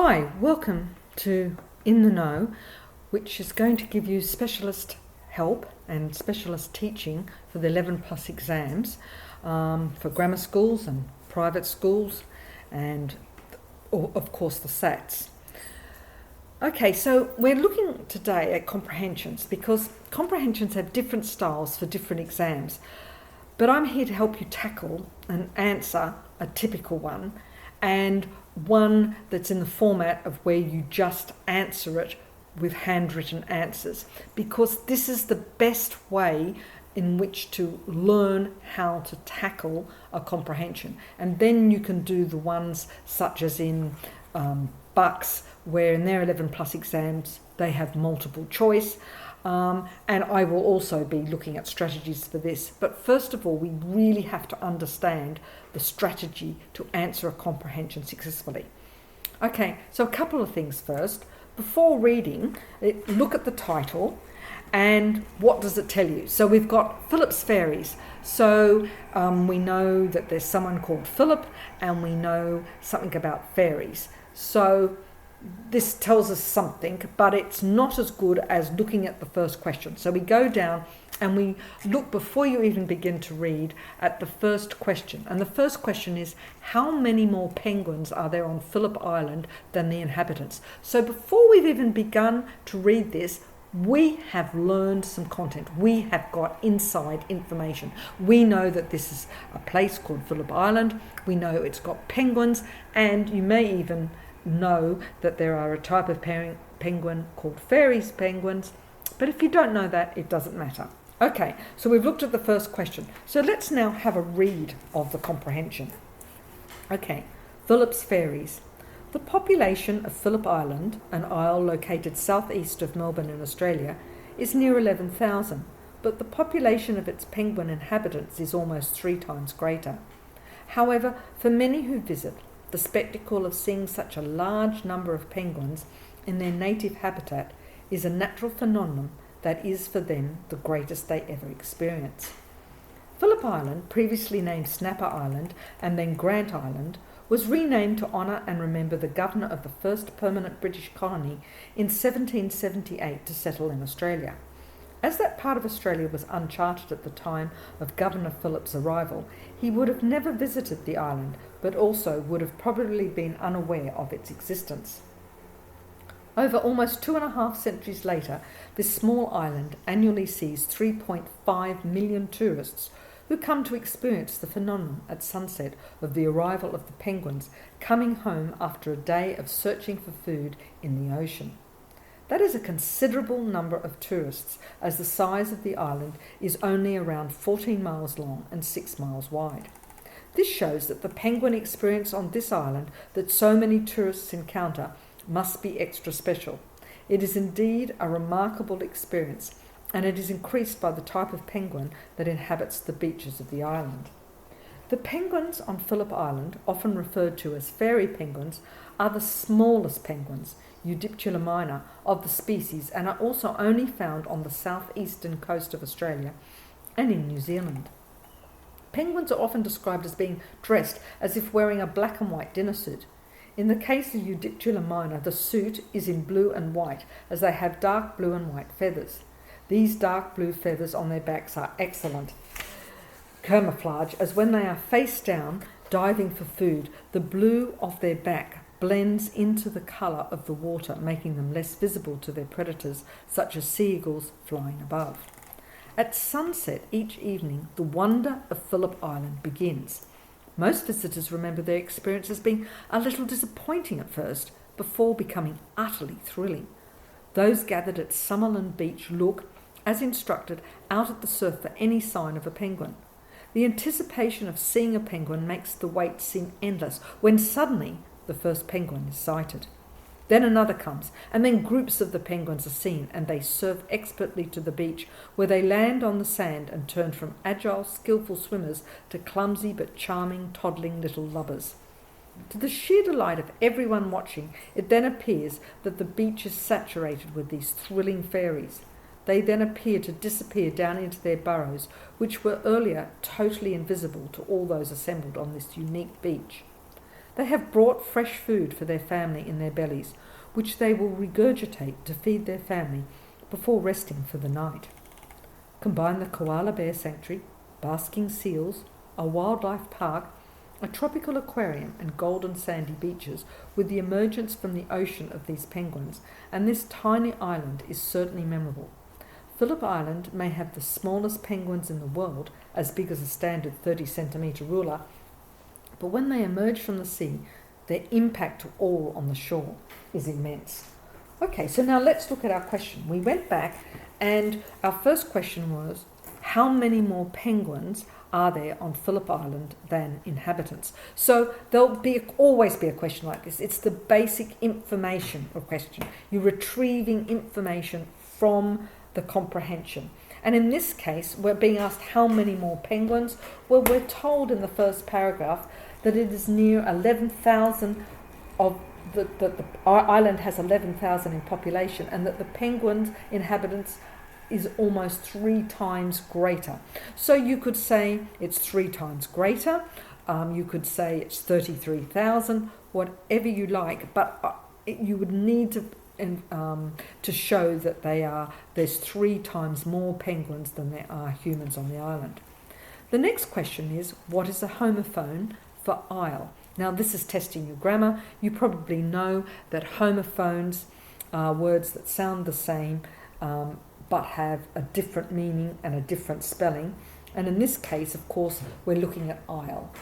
Hi, welcome to In the Know, which is going to give you specialist help and specialist teaching for the 11 plus exams for grammar schools and private schools and of course the SATs. Okay, so we're looking today at comprehensions because comprehensions have different styles for different exams, but I'm here to help you tackle and answer a typical one and one that's in the format of where you just answer it with handwritten answers, because this is the best way in which to learn how to tackle a comprehension. And then you can do the ones such as in Bucks, where in their 11 plus exams they have multiple choice. And I will also be looking at strategies for this. But first of all, we really have to understand the strategy to answer a comprehension successfully. Okay, so a couple of things first. Before reading, look at the title and what does it tell you. So we've got Philip's Fairies. So we know that there's someone called Philip and we know something about fairies. So this tells us something, but it's not as good as looking at the first question. So we go down and we look, before you even begin to read, at the first question. And the first question is, how many more penguins are there on Phillip Island than the inhabitants? So before we've even begun to read this, we have learned some content. We have got inside information. We know that this is a place called Phillip Island. We know it's got penguins, and you may even know that there are a type of penguin called fairies penguins, but if you don't know that, it doesn't matter. Okay, so we've looked at the first question. So let's now have a read of the comprehension. Okay, Philip's Fairies. The population of Phillip Island, an isle located southeast of Melbourne in Australia, is near 11,000, but the population of its penguin inhabitants is almost 3 times greater. However, for many who visit, the spectacle of seeing such a large number of penguins in their native habitat is a natural phenomenon that is for them the greatest they ever experience. Phillip Island, previously named Snapper Island and then Grant Island, was renamed to honour and remember the governor of the first permanent British colony in 1778 to settle in Australia. As that part of Australia was uncharted at the time of Governor Phillip's arrival, he would have never visited the island, but also would have probably been unaware of its existence. Over almost 2.5 centuries later, this small island annually sees 3.5 million tourists who come to experience the phenomenon at sunset of the arrival of the penguins coming home after a day of searching for food in the ocean. That is a considerable number of tourists, as the size of the island is only around 14 miles long and 6 miles wide. This shows that the penguin experience on this island that so many tourists encounter must be extra special. It is indeed a remarkable experience, and it is increased by the type of penguin that inhabits the beaches of the island. The penguins on Phillip Island, often referred to as fairy penguins, are the smallest penguins, Eudiptula minor, of the species, and are also only found on the southeastern coast of Australia and in New Zealand. Penguins are often described as being dressed as if wearing a black and white dinner suit. In the case of Eudiptula minor, the suit is in blue and white, as they have dark blue and white feathers. These dark blue feathers on their backs are excellent camouflage, as when they are face down diving for food, the blue of their back blends into the colour of the water, making them less visible to their predators, such as seagulls flying above. At sunset each evening, the wonder of Phillip Island begins. Most visitors remember their experience as being a little disappointing at first, before becoming utterly thrilling. Those gathered at Summerland Beach look, as instructed, out at the surf for any sign of a penguin. The anticipation of seeing a penguin makes the wait seem endless, when suddenly the first penguin is sighted. Then another comes, and then groups of the penguins are seen, and they surf expertly to the beach, where they land on the sand and turn from agile, skillful swimmers to clumsy but charming, toddling little lubbers. To the sheer delight of everyone watching, it then appears that the beach is saturated with these thrilling fairies. They then appear to disappear down into their burrows, which were earlier totally invisible to all those assembled on this unique beach. They have brought fresh food for their family in their bellies, which they will regurgitate to feed their family before resting for the night. Combine the koala bear sanctuary, basking seals, a wildlife park, a tropical aquarium and golden sandy beaches with the emergence from the ocean of these penguins, and this tiny island is certainly memorable. Phillip Island may have the smallest penguins in the world, as big as a standard 30-centimetre ruler, but when they emerge from the sea, their impact to all on the shore is immense. Okay, so now let's look at our question. We went back and our first question was, how many more penguins are there on Phillip Island than inhabitants? So there'll always be a question like this. It's the basic information of question. You're retrieving information from the comprehension. And in this case, we're being asked how many more penguins. Well, we're told in the first paragraph that it is near 11,000 of our island has 11,000 in population, and that the penguins inhabitants is almost 3 times greater. So you could say it's 3 times greater. You could say it's 33,000, whatever you like, but you would need to show that there's 3 times more penguins than there are humans on the island. The next question is, what is a homophone for isle? Now this is testing your grammar. You probably know that homophones are words that sound the same but have a different meaning and a different spelling. And in this case, of course, we're looking at isle.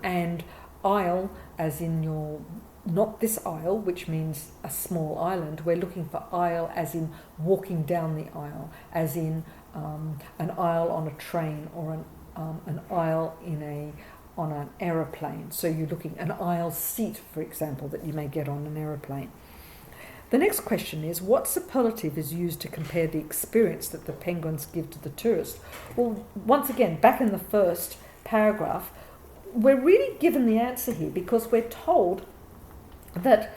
And isle, as in not this aisle, which means a small island. We're looking for isle as in walking down the aisle, as in an aisle on a train, or an aisle on an aeroplane. So you're looking an aisle seat, for example, that you may get on an aeroplane. The next question is, what superlative is used to compare the experience that the penguins give to the tourist? Well, once again, back in the first paragraph, we're really given the answer here because we're told that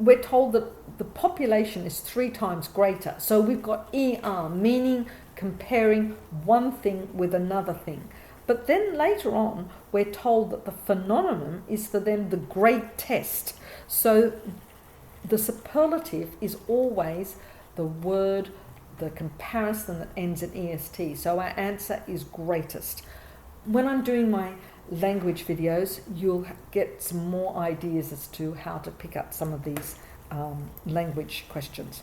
the population is 3 times greater. So we've got ER, meaning comparing one thing with another thing. But then later on, we're told that the phenomenon is for them the great test. So the superlative is always the word, the comparison that ends in EST. So our answer is greatest. When I'm doing my language videos, you'll get some more ideas as to how to pick up some of these language questions.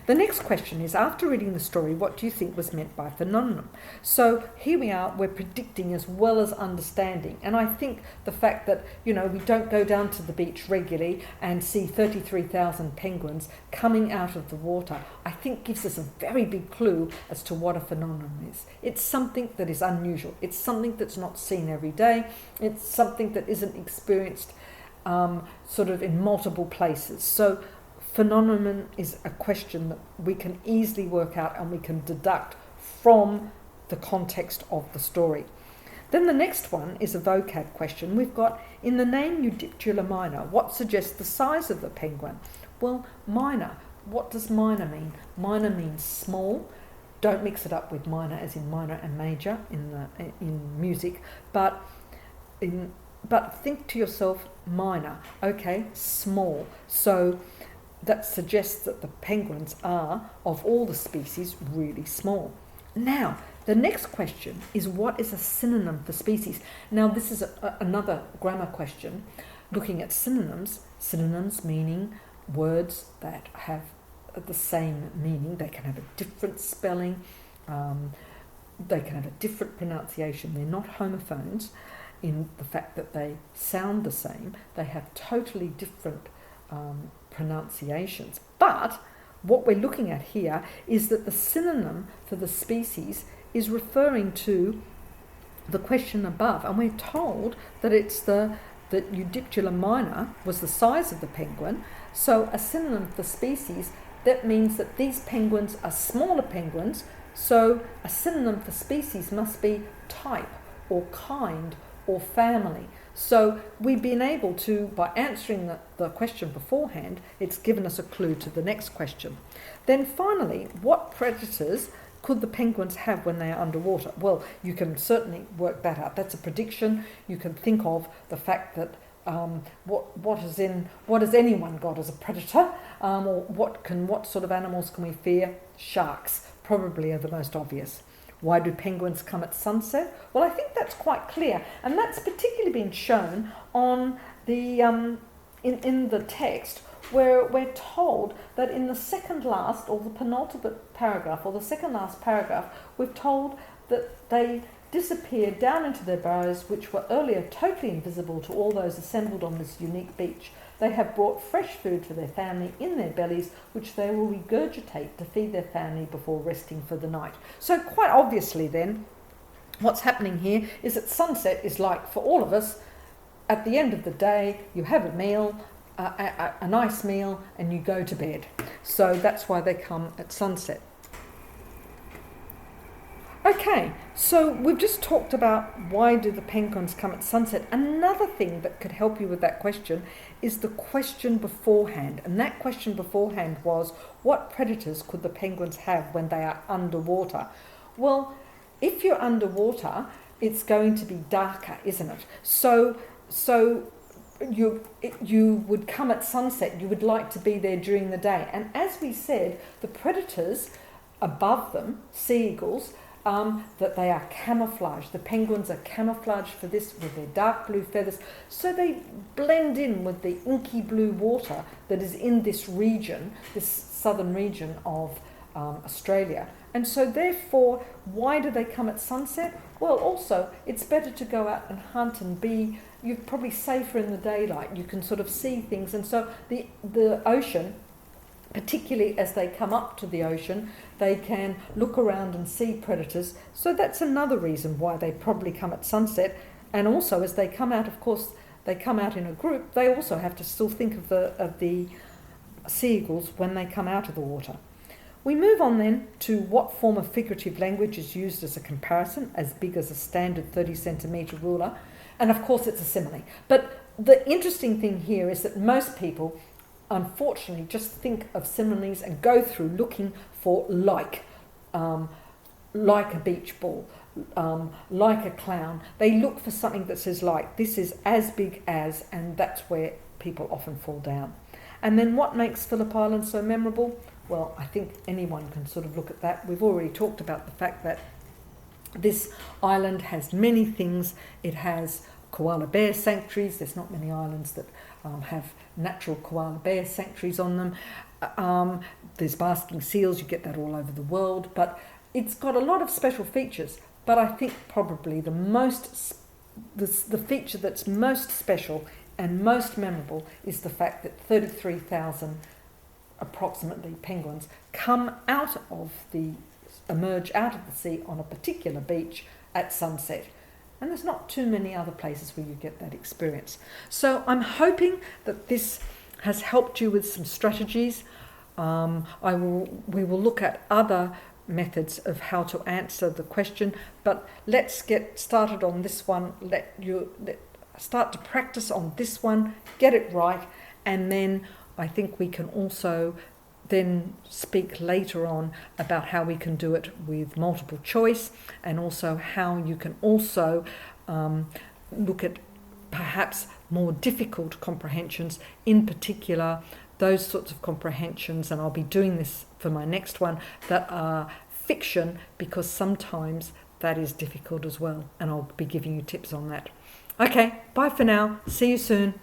The next question is, after reading the story, what do you think was meant by phenomenon? So here we are, we're predicting as well as understanding. And I think the fact that, we don't go down to the beach regularly and see 33,000 penguins coming out of the water, I think gives us a very big clue as to what a phenomenon is. It's something that is unusual. It's something that's not seen every day. It's something that isn't experienced sort of in multiple places. So phenomenon is a question that we can easily work out and we can deduct from the context of the story. Then the next one is a vocab question. We've got, in the name Eudiptula minor, what suggests the size of the penguin? Well, minor. What does minor mean? Minor means small. Don't mix it up with minor as in minor and major in music, but think to yourself, minor. Okay, small. So that suggests that the penguins are, of all the species, really small. Now, the next question is, what is a synonym for species? Now, this is another grammar question, looking at synonyms. Synonyms meaning words that have the same meaning. They can have a different spelling. They can have a different pronunciation. They're not homophones in the fact that they sound the same. They have totally different pronunciations. But what we're looking at here is that the synonym for the species is referring to the question above, and we're told that it's that Eudiptula minor was the size of the penguin. So a synonym for species, that means that these penguins are smaller penguins. So a synonym for species must be type or kind or family. So we've been able to, by answering the question beforehand, it's given us a clue to the next question. Then finally, what predators could the penguins have when they are underwater? Well, you can certainly work that out. That's a prediction. You can think of the fact that what has anyone got as a predator, or what sort of animals can we fear? Sharks probably are the most obvious. Why do penguins come at sunset? Well, I think that's quite clear, and that's particularly been shown on the in the text, where we're told that in the second last, or the penultimate paragraph, or the second last paragraph, we're told that they disappeared down into their burrows, which were earlier totally invisible to all those assembled on this unique beach. They have brought fresh food for their family in their bellies, which they will regurgitate to feed their family before resting for the night. So quite obviously then, what's happening here is that sunset is like, for all of us, at the end of the day, you have a meal, a nice meal, and you go to bed. So that's why they come at sunset. Okay, so we've just talked about why do the penguins come at sunset. Another thing that could help you with that question is the question beforehand. And that question beforehand was, what predators could the penguins have when they are underwater? Well, if you're underwater, it's going to be darker, isn't it? So you would come at sunset. You would like to be there during the day. And as we said, the predators above them, sea eagles, that they are camouflaged. The penguins are camouflaged for this with their dark blue feathers, so they blend in with the inky blue water that is in this region, this southern region of Australia. And so therefore, why do they come at sunset? Well, also, it's better to go out and hunt and you're probably safer in the daylight. You can sort of see things. And so the ocean, particularly as they come up to the ocean, they can look around and see predators. So that's another reason why they probably come at sunset. And also, as they come out, of course, they come out in a group, they also have to still think of the sea eagles when they come out of the water. We move on then to what form of figurative language is used as a comparison, as big as a standard 30 centimetre ruler. And of course, it's a simile. But the interesting thing here is that most people, unfortunately, just think of similes and go through looking for like a beach ball, like a clown. They look for something that says like, this is as big as, and that's where people often fall down. And then what makes Phillip Island so memorable? Well, I think anyone can sort of look at that. We've already talked about the fact that this island has many things. It has koala bear sanctuaries. There's not many islands that have natural koala bear sanctuaries on them. There's basking seals. You get that all over the world. But it's got a lot of special features. But I think probably the feature that's most special and most memorable is the fact that 33,000 approximately penguins emerge out of the sea on a particular beach at sunset. And there's not too many other places where you get that experience. So I'm hoping that this has helped you with some strategies. We will look at other methods of how to answer the question, but let's get started on this one. Start to practice on this one, get it right, and then I think we can also then speak later on about how we can do it with multiple choice, and also how you can also look at perhaps more difficult comprehensions, in particular those sorts of comprehensions, and I'll be doing this for my next one, that are fiction, because sometimes that is difficult as well, and I'll be giving you tips on that. Okay, bye for now. See you soon.